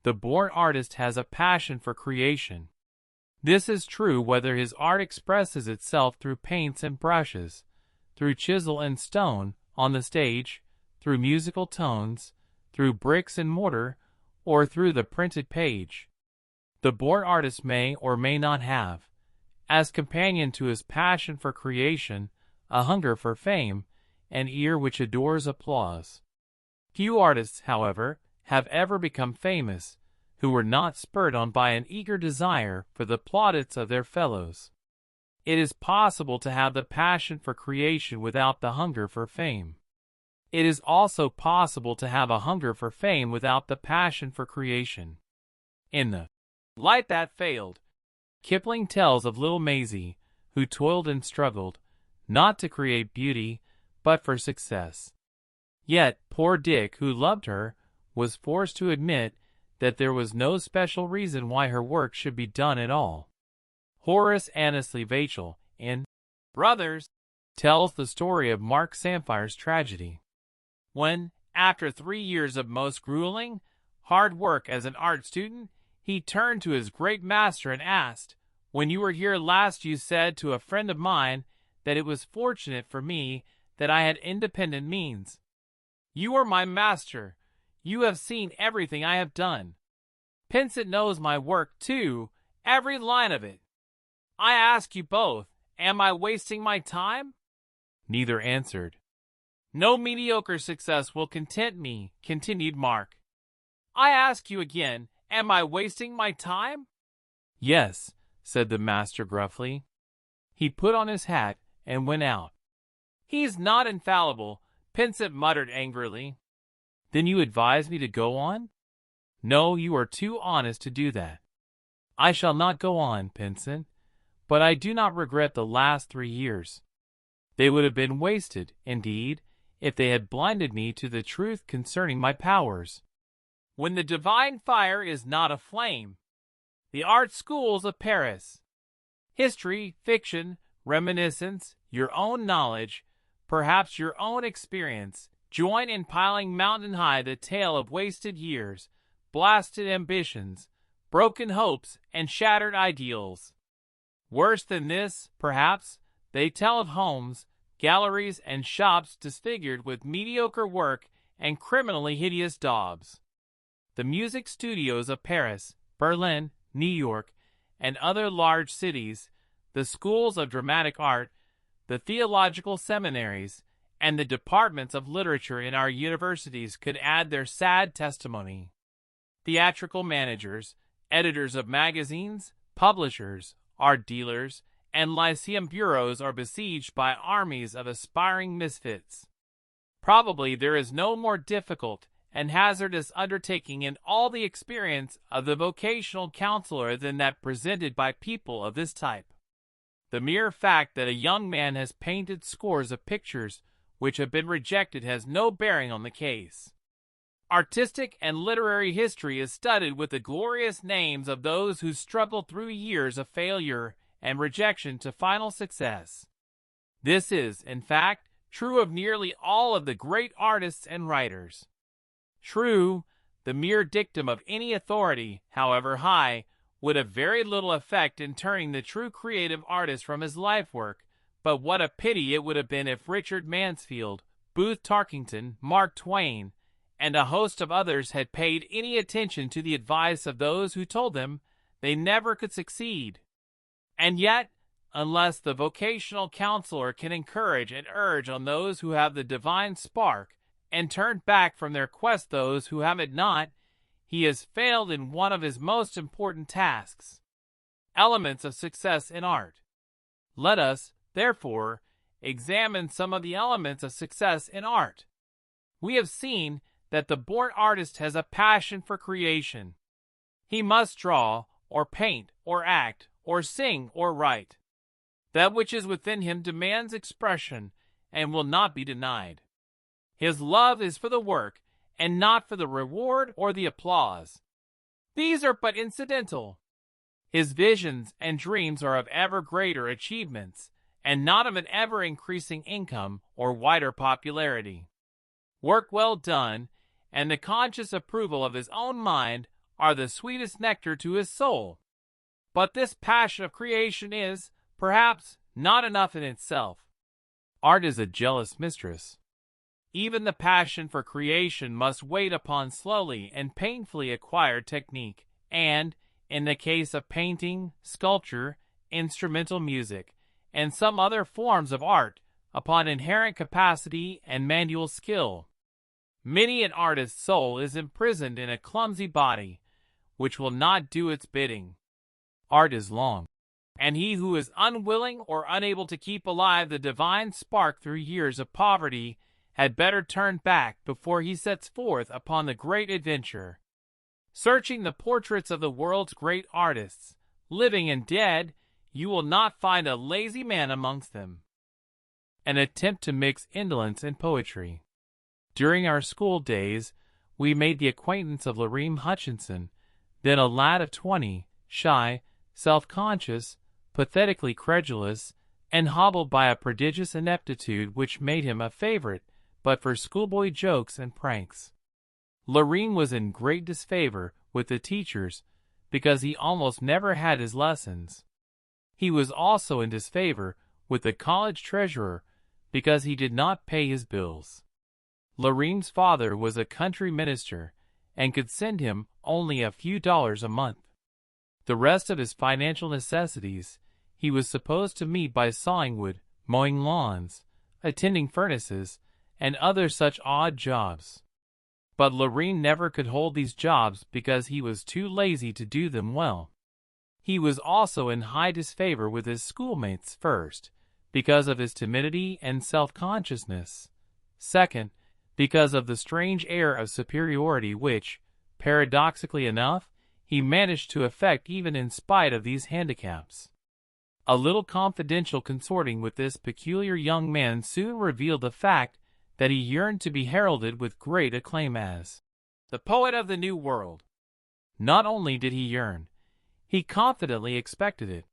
The born artist has a passion for creation. This is true whether his art expresses itself through paints and brushes, through chisel and stone, on the stage, through musical tones, through bricks and mortar, or through the printed page. The born artist may or may not have, as companion to his passion for creation, a hunger for fame, an ear which adores applause. Few artists, however, have ever become famous, who were not spurred on by an eager desire for the plaudits of their fellows. It is possible to have the passion for creation without the hunger for fame. It is also possible to have a hunger for fame without the passion for creation. In The Light That Failed, Kipling tells of little Maisie, who toiled and struggled, not to create beauty, but for success. Yet poor Dick, who loved her, was forced to admit that there was no special reason why her work should be done at all. Horace Annesley Vachel, in Brothers, tells the story of Mark Samfire's tragedy. When, after 3 years of most grueling, hard work as an art student, he turned to his great master and asked, "When you were here last you said to a friend of mine that it was fortunate for me that I had independent means. You are my master. You have seen everything I have done. Pynsent knows my work too, every line of it. I ask you both, am I wasting my time?" Neither answered. "No mediocre success will content me," continued Mark. "I ask you again, am I wasting my time?" "Yes," said the master gruffly. He put on his hat and went out. "He's not infallible," Pynsent muttered angrily. "Then you advise me to go on?" "No, you are too honest to do that." "I shall not go on, Pynsent, but I do not regret the last 3 years. They would have been wasted, indeed, if they had blinded me to the truth concerning my powers. When the divine fire is not aflame. The art schools of Paris. History, fiction, reminiscence, your own knowledge, perhaps your own experience, join in piling mountain high the tale of wasted years, blasted ambitions, broken hopes, and shattered ideals. Worse than this, perhaps, they tell of homes, galleries, and shops disfigured with mediocre work and criminally hideous daubs. The music studios of Paris, Berlin, New York, and other large cities, the schools of dramatic art, the theological seminaries, and the departments of literature in our universities could add their sad testimony. Theatrical managers, editors of magazines, publishers, art dealers, and lyceum bureaus are besieged by armies of aspiring misfits. Probably there is no more difficult and hazardous undertaking in all the experience of the vocational counselor than that presented by people of this type. The mere fact that a young man has painted scores of pictures which have been rejected has no bearing on the case. Artistic and literary history is studded with the glorious names of those who struggled through years of failure and rejection to final success. This is, in fact, true of nearly all of the great artists and writers. True, the mere dictum of any authority, however high, would have very little effect in turning the true creative artist from his life work, but what a pity it would have been if Richard Mansfield, Booth Tarkington, Mark Twain, and a host of others had paid any attention to the advice of those who told them they never could succeed. And yet, unless the vocational counselor can encourage and urge on those who have the divine spark, and turn back from their quest those who have it not, he has failed in one of his most important tasks. Elements of success in art. Let us, therefore, examine some of the elements of success in art. We have seen that the born artist has a passion for creation. He must draw, or paint, or act, or sing, or write. That which is within him demands expression, and will not be denied. His love is for the work, and not for the reward or the applause. These are but incidental. His visions and dreams are of ever greater achievements, and not of an ever-increasing income or wider popularity. Work well done, and the conscious approval of his own mind are the sweetest nectar to his soul. But this passion of creation is, perhaps, not enough in itself. Art is a jealous mistress. Even the passion for creation must wait upon slowly and painfully acquired technique, and, in the case of painting, sculpture, instrumental music, and some other forms of art, upon inherent capacity and manual skill. Many an artist's soul is imprisoned in a clumsy body, which will not do its bidding. Art is long, and he who is unwilling or unable to keep alive the divine spark through years of poverty had better turn back before he sets forth upon the great adventure. Searching the portraits of the world's great artists, living and dead, you will not find a lazy man amongst them. An attempt to mix indolence and poetry. During our school days, we made the acquaintance of Lareem Hutchinson, then a lad of 20, shy, self-conscious, pathetically credulous, and hobbled by a prodigious ineptitude which made him a favorite but for schoolboy jokes and pranks. Lareem was in great disfavor with the teachers because he almost never had his lessons. He was also in disfavor with the college treasurer because he did not pay his bills. Lareem's father was a country minister and could send him only a few dollars a month. The rest of his financial necessities he was supposed to meet by sawing wood, mowing lawns, attending furnaces, and other such odd jobs. But Lareem never could hold these jobs because he was too lazy to do them well. He was also in high disfavor with his schoolmates, first, because of his timidity and self-consciousness. Second, because of the strange air of superiority which, paradoxically enough, he managed to affect even in spite of these handicaps. A little confidential consorting with this peculiar young man soon revealed the fact that he yearned to be heralded with great acclaim as the poet of the New World. Not only did he yearn, he confidently expected it.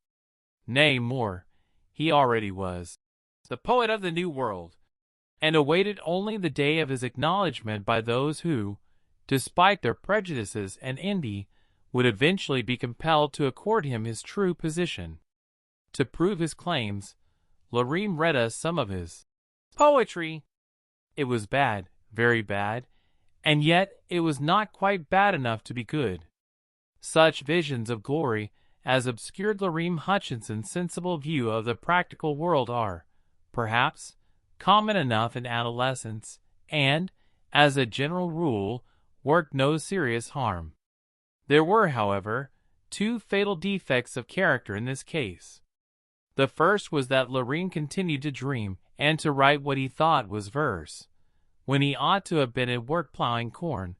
Nay, more, he already was the poet of the New World, and awaited only the day of his acknowledgment by those who, despite their prejudices and envy, would eventually be compelled to accord him his true position. To prove his claims, Lareem read us some of his poetry. It was bad, very bad, and yet it was not quite bad enough to be good. Such visions of glory as obscured Lareem Hutchinson's sensible view of the practical world are, perhaps, common enough in adolescence, and, as a general rule, worked no serious harm. There were, however, two fatal defects of character in this case. The first was that Lareem continued to dream and to write what he thought was verse, when he ought to have been at work plowing corn,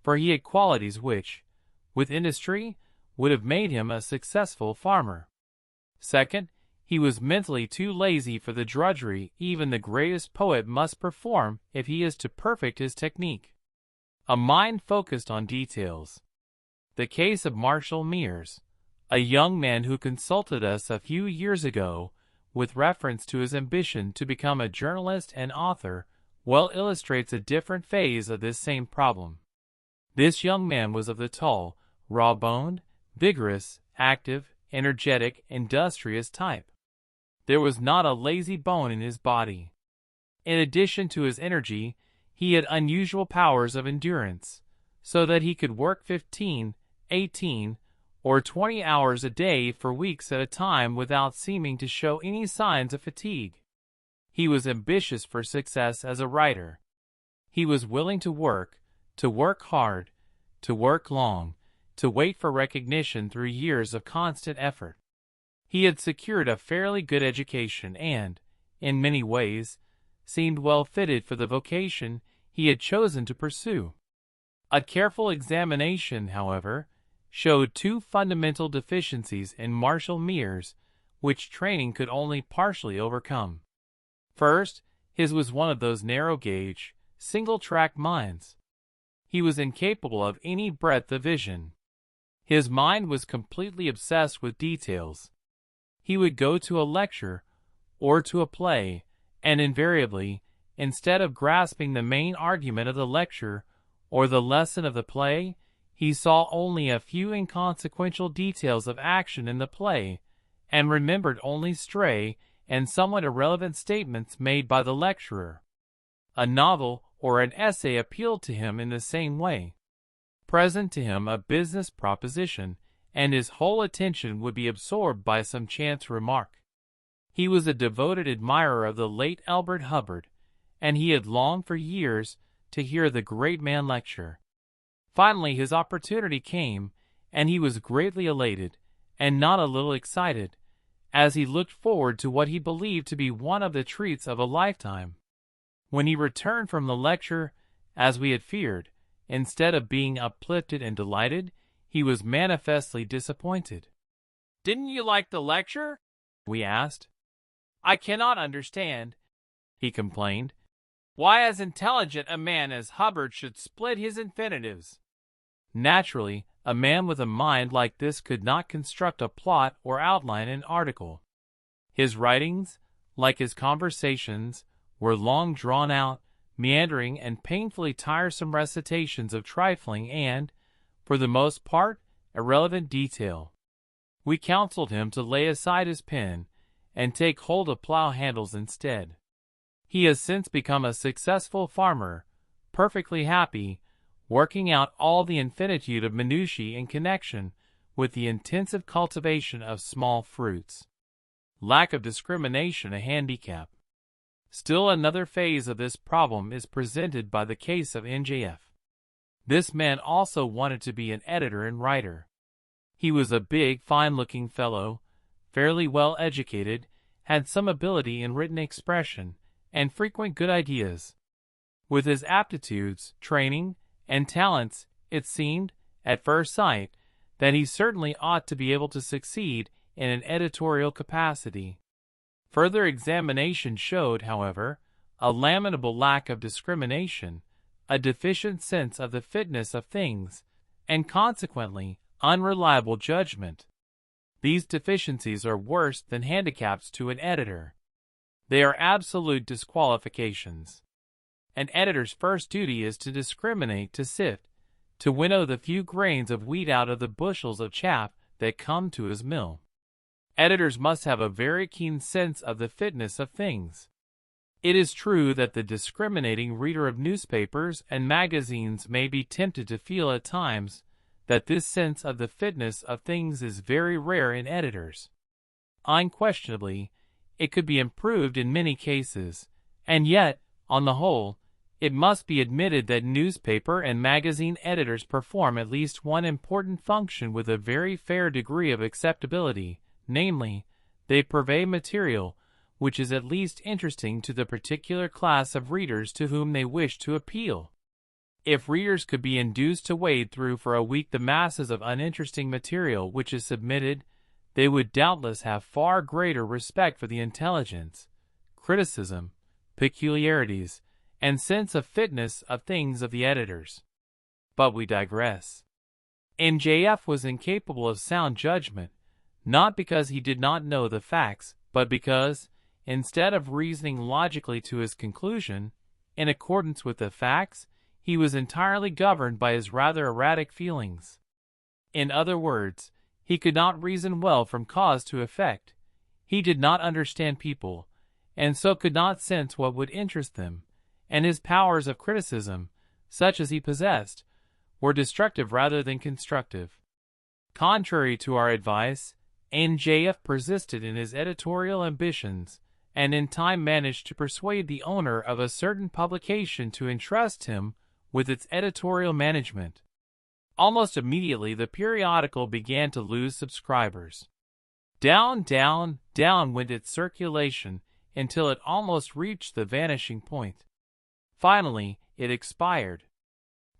for he had qualities which, with industry, would have made him a successful farmer. Second, he was mentally too lazy for the drudgery even the greatest poet must perform if he is to perfect his technique. A mind focused on details. The case of Marshall Mears, a young man who consulted us a few years ago with reference to his ambition to become a journalist and author, well illustrates a different phase of this same problem. This young man was of the tall, raw-boned, vigorous, active, energetic, industrious type. There was not a lazy bone in his body. In addition to his energy, he had unusual powers of endurance, so that he could work 15, 18, or 20 hours a day for weeks at a time without seeming to show any signs of fatigue. He was ambitious for success as a writer. He was willing to work hard, to work long, to wait for recognition through years of constant effort. He had secured a fairly good education and, in many ways, seemed well fitted for the vocation he had chosen to pursue. A careful examination, however, showed two fundamental deficiencies in Marshall Mears, which training could only partially overcome. First, his was one of those narrow-gauge, single-track minds. He was incapable of any breadth of vision. His mind was completely obsessed with details. He would go to a lecture or to a play, and invariably, instead of grasping the main argument of the lecture or the lesson of the play, he saw only a few inconsequential details of action in the play, and remembered only stray and somewhat irrelevant statements made by the lecturer. A novel or an essay appealed to him in the same way. Present to him a business proposition, and his whole attention would be absorbed by some chance remark. He was a devoted admirer of the late Elbert Hubbard, and he had longed for years to hear the great man lecture. Finally his opportunity came, and he was greatly elated, and not a little excited, as he looked forward to what he believed to be one of the treats of a lifetime. When he returned from the lecture, as we had feared, instead of being uplifted and delighted, he was manifestly disappointed. "Didn't you like the lecture?" we asked. "I cannot understand," he complained, "why as intelligent a man as Hubbard should split his infinitives." Naturally, a man with a mind like this could not construct a plot or outline an article. His writings, like his conversations, were long drawn-out, meandering, and painfully tiresome recitations of trifling and, for the most part, irrelevant detail. We counseled him to lay aside his pen and take hold of plough handles instead. He has since become a successful farmer, perfectly happy, working out all the infinitude of minutiae in connection with the intensive cultivation of small fruits. Lack of discrimination a handicap. Still another phase of this problem is presented by the case of NJF. This man also wanted to be an editor and writer. He was a big, fine-looking fellow, fairly well educated, had some ability in written expression, and frequent good ideas. With his aptitudes, training, and talents, it seemed, at first sight, that he certainly ought to be able to succeed in an editorial capacity. Further examination showed, however, a lamentable lack of discrimination, a deficient sense of the fitness of things, and consequently unreliable judgment. These deficiencies are worse than handicaps to an editor. They are absolute disqualifications. An editor's first duty is to discriminate, to sift, to winnow the few grains of wheat out of the bushels of chaff that come to his mill. Editors must have a very keen sense of the fitness of things. It is true that the discriminating reader of newspapers and magazines may be tempted to feel at times that this sense of the fitness of things is very rare in editors. Unquestionably, it could be improved in many cases, and yet, on the whole, it must be admitted that newspaper and magazine editors perform at least one important function with a very fair degree of acceptability. Namely, they purvey material which is at least interesting to the particular class of readers to whom they wish to appeal. If readers could be induced to wade through for a week the masses of uninteresting material which is submitted, they would doubtless have far greater respect for the intelligence, criticism, peculiarities, and sense of fitness of things of the editors. But we digress. NJF was incapable of sound judgment, not because he did not know the facts, but because, instead of reasoning logically to his conclusion, in accordance with the facts, he was entirely governed by his rather erratic feelings. In other words, he could not reason well from cause to effect. He did not understand people, and so could not sense what would interest them, and his powers of criticism, such as he possessed, were destructive rather than constructive. Contrary to our advice, NJF persisted in his editorial ambitions, and in time managed to persuade the owner of a certain publication to entrust him with its editorial management. Almost immediately the periodical began to lose subscribers. Down, down, down went its circulation until it almost reached the vanishing point. Finally, it expired.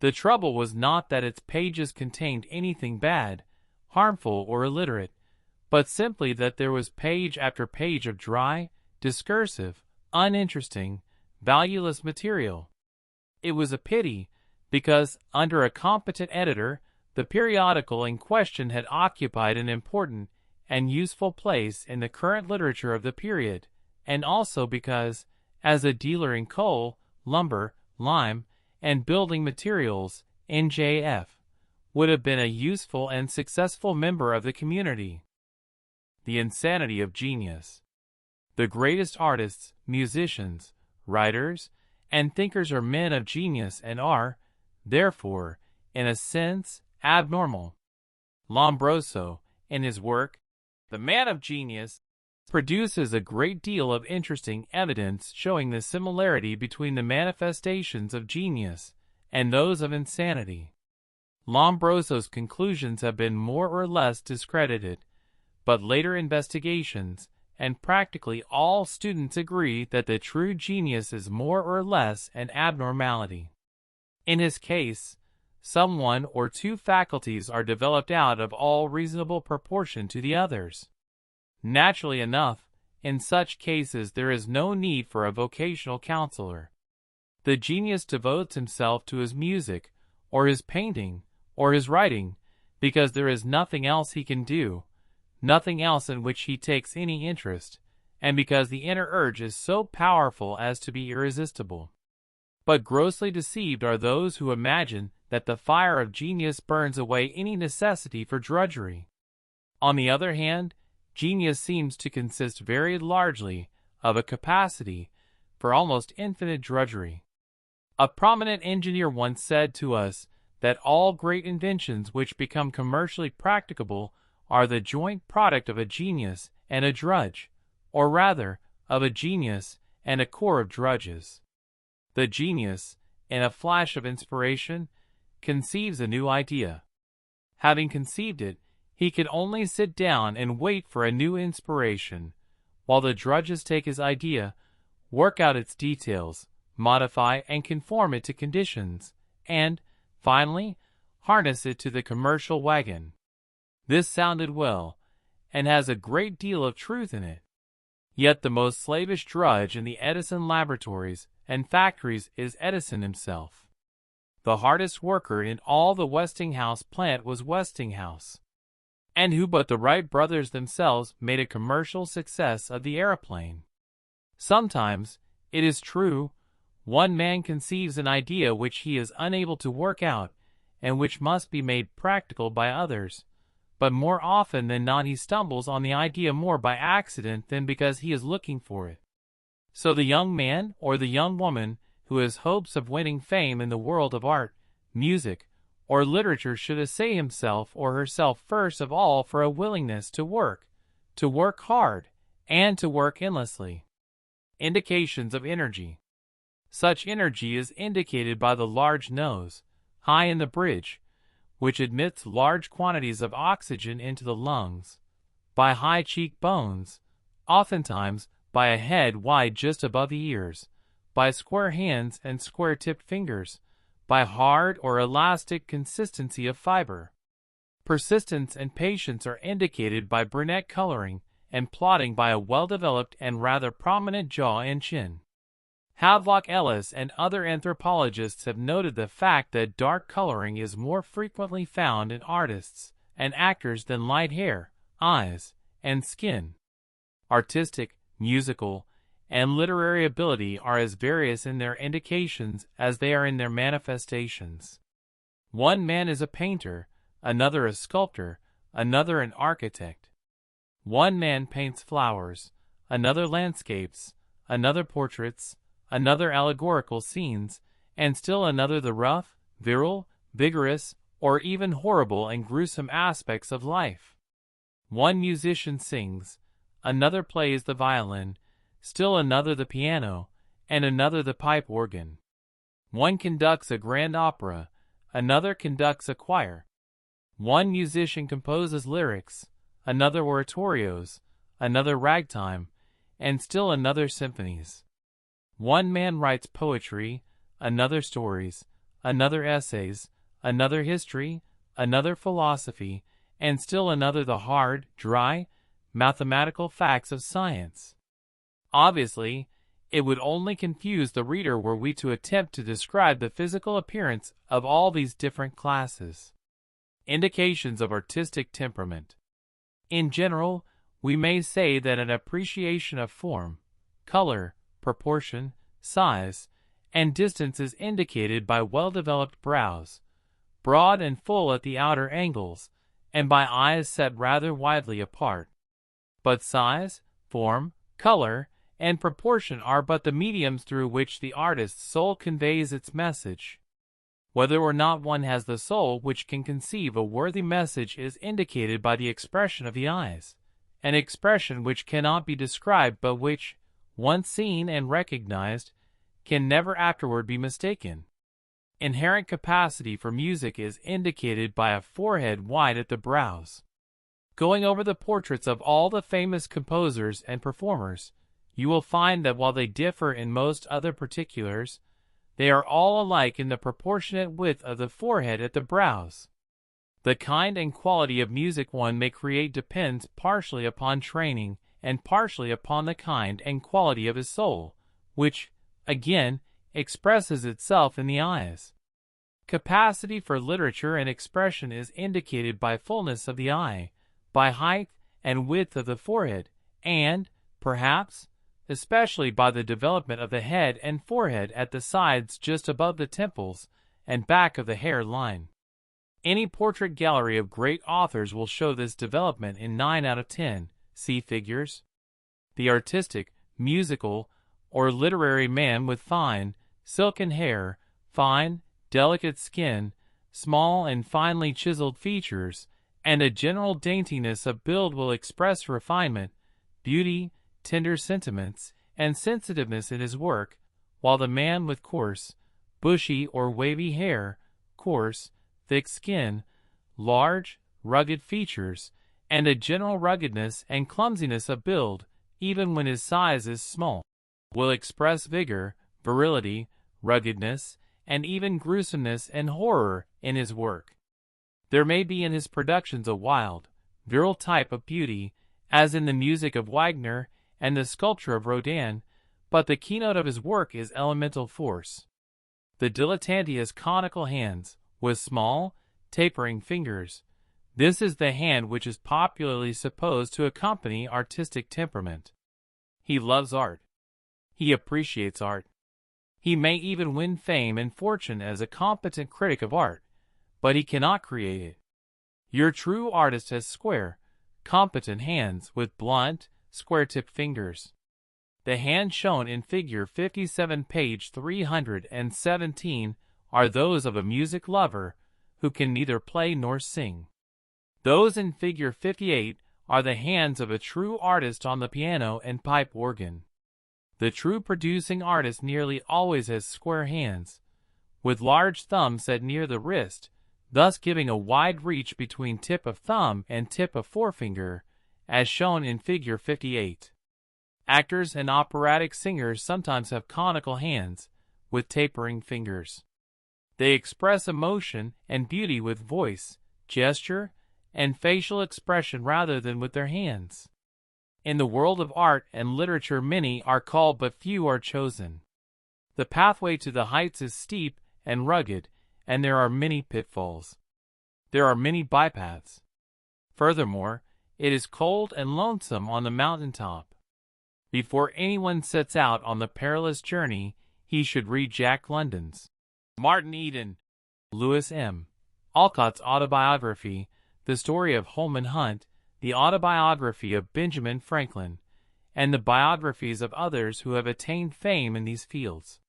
The trouble was not that its pages contained anything bad, harmful, or illiterate, but simply that there was page after page of dry, discursive, uninteresting, valueless material. It was a pity, because, under a competent editor, the periodical in question had occupied an important and useful place in the current literature of the period, and also because, as a dealer in coal, lumber, lime, and building materials, NJF would have been a useful and successful member of the community. The insanity of genius. The greatest artists, musicians, writers, and thinkers are men of genius and are, therefore, in a sense, abnormal. Lombroso, in his work, The Man of Genius, produces a great deal of interesting evidence showing the similarity between the manifestations of genius and those of insanity. Lombroso's conclusions have been more or less discredited, but later investigations and practically all students agree that the true genius is more or less an abnormality. In his case, some one or two faculties are developed out of all reasonable proportion to the others. Naturally enough, in such cases there is no need for a vocational counselor. The genius devotes himself to his music, or his painting, or his writing, because there is nothing else he can do, nothing else in which he takes any interest, and because the inner urge is so powerful as to be irresistible. But grossly deceived are those who imagine that the fire of genius burns away any necessity for drudgery. On the other hand, genius seems to consist very largely of a capacity for almost infinite drudgery. A prominent engineer once said to us that all great inventions which become commercially practicable are the joint product of a genius and a drudge, or rather, of a genius and a corps of drudges. The genius, in a flash of inspiration, conceives a new idea. Having conceived it, he can only sit down and wait for a new inspiration, while the drudges take his idea, work out its details, modify and conform it to conditions, and, finally, harness it to the commercial wagon. This sounded well, and has a great deal of truth in it. Yet the most slavish drudge in the Edison laboratories and factories is Edison himself. The hardest worker in all the Westinghouse plant was Westinghouse. And who but the Wright brothers themselves made a commercial success of the aeroplane? Sometimes, it is true, one man conceives an idea which he is unable to work out, and which must be made practical by others. But more often than not he stumbles on the idea more by accident than because he is looking for it. So the young man or the young woman who has hopes of winning fame in the world of art, music, or literature should assay himself or herself first of all for a willingness to work hard, and to work endlessly. Indications of energy. Such energy is indicated by the large nose, high in the bridge, which admits large quantities of oxygen into the lungs, by high cheekbones, oftentimes by a head wide just above the ears, by square hands and square-tipped fingers, by hard or elastic consistency of fiber. Persistence and patience are indicated by brunette coloring, and plodding by a well-developed and rather prominent jaw and chin. Havelock Ellis and other anthropologists have noted the fact that dark coloring is more frequently found in artists and actors than light hair, eyes, and skin. Artistic, musical, and literary ability are as various in their indications as they are in their manifestations. One man is a painter, another a sculptor, another an architect. One man paints flowers, another landscapes, another portraits, another allegorical scenes, and still another the rough, virile, vigorous, or even horrible and gruesome aspects of life. One musician sings, another plays the violin, still another the piano, and another the pipe organ. One conducts a grand opera, another conducts a choir. One musician composes lyrics, another oratorios, another ragtime, and still another symphonies. One man writes poetry, another stories, another essays, another history, another philosophy, and still another the hard, dry, mathematical facts of science. Obviously, it would only confuse the reader were we to attempt to describe the physical appearance of all these different classes. Indications of artistic temperament. In general, we may say that an appreciation of form, color, proportion, size, and distance is indicated by well-developed brows, broad and full at the outer angles, and by eyes set rather widely apart. But size, form, color, and proportion are but the mediums through which the artist's soul conveys its message. Whether or not one has the soul which can conceive a worthy message is indicated by the expression of the eyes, an expression which cannot be described but which, once seen and recognized, can never afterward be mistaken. Inherent capacity for music is indicated by a forehead wide at the brows. Going over the portraits of all the famous composers and performers, you will find that while they differ in most other particulars, they are all alike in the proportionate width of the forehead at the brows. The kind and quality of music one may create depends partially upon training and partially upon the kind and quality of his soul, which, again, expresses itself in the eyes. Capacity for literature and expression is indicated by fullness of the eye, by height and width of the forehead, and, perhaps, especially by the development of the head and forehead at the sides just above the temples and back of the hair line. Any portrait gallery of great authors will show this development in 9 out of 10. See figures. The artistic, musical, or literary man with fine, silken hair, fine, delicate skin, small and finely chiseled features, and a general daintiness of build will express refinement, beauty, tender sentiments, and sensitiveness in his work, while the man with coarse, bushy or wavy hair, coarse, thick skin, large, rugged features, and a general ruggedness and clumsiness of build, even when his size is small, will express vigor, virility, ruggedness, and even gruesomeness and horror in his work. There may be in his productions a wild, virile type of beauty, as in the music of Wagner and the sculpture of Rodin, but the keynote of his work is elemental force. The dilettante has conical hands, with small, tapering fingers. This is the hand which is popularly supposed to accompany artistic temperament. He loves art. He appreciates art. He may even win fame and fortune as a competent critic of art, but he cannot create it. Your true artist has square, competent hands with blunt, square-tipped fingers. The hands shown in Figure 57, page 317, are those of a music lover who can neither play nor sing. Those in Figure 58 are the hands of a true artist on the piano and pipe organ. The true producing artist nearly always has square hands, with large thumb set near the wrist, thus giving a wide reach between tip of thumb and tip of forefinger, as shown in Figure 58. Actors and operatic singers sometimes have conical hands, with tapering fingers. They express emotion and beauty with voice, gesture, and facial expression rather than with their hands. In the world of art and literature many are called but few are chosen. The pathway to the heights is steep and rugged, and there are many pitfalls. There are many bypaths. Furthermore, it is cold and lonesome on the mountain top. Before anyone sets out on the perilous journey, he should read Jack London's Martin Eden, Lewis M. Alcott's autobiography, the story of Holman Hunt, the autobiography of Benjamin Franklin, and the biographies of others who have attained fame in these fields.